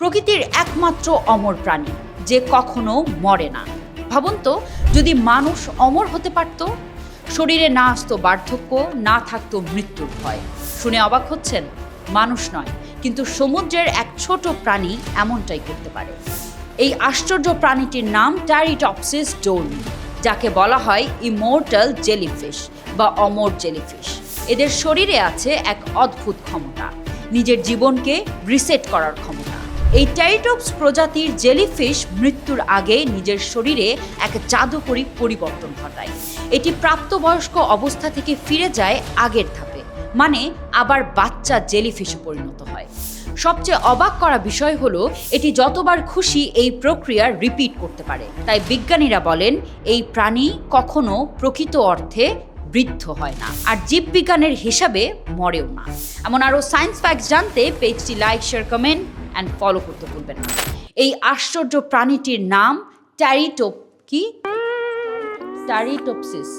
প্রকৃতির একমাত্র অমর প্রাণী যে কখনো মরে না। ভাবুন তো, যদি মানুষ অমর হতে পারত, শরীরে না আসতো বার্ধক্য, না থাকতো মৃত্যুর ভয়। শুনে অবাক হচ্ছেন? মানুষ নয়, কিন্তু সমুদ্রের এক ছোট প্রাণী এমনটাই করতে পারে। এই আশ্চর্য প্রাণীটির নাম ট্যারিটপসিস ডোলমি, যাকে বলা হয় ইমোর্টাল জেলিফিশ বা অমর জেলিফিশ। এদের শরীরে আছে এক অদ্ভুত ক্ষমতা, নিজের জীবনকে রিসেট করার ক্ষমতা। এই ট্যারিটপস প্রজাতির জেলিফিশ মৃত্যুর আগে নিজের শরীরে এক জাদুকরী পরিবর্তন ঘটায়। এটি প্রাপ্তবয়স্ক অবস্থা থেকে ফিরে যায় আগের ধাপে, মানে আবার বাচ্চা জেলিফিশে পরিণত হয়। সবচেয়ে অবাক করা বিষয় হলো, এটি যতবার খুশি এই প্রক্রিয়া রিপিট করতে পারে। তাই বিজ্ঞানীরা বলেন এই প্রাণী কখনো প্রকৃত অর্থে বৃদ্ধ হয় না, আর জীববিজ্ঞানের হিসাবে মরেও না। এমন আরও সায়েন্স ফ্যাক্টস জানতে পেজটি like, share, comment and follow করতে ভুলবেন না। এই আশ্চর্য প্রাণীটির নাম ট্যারিটপসিস।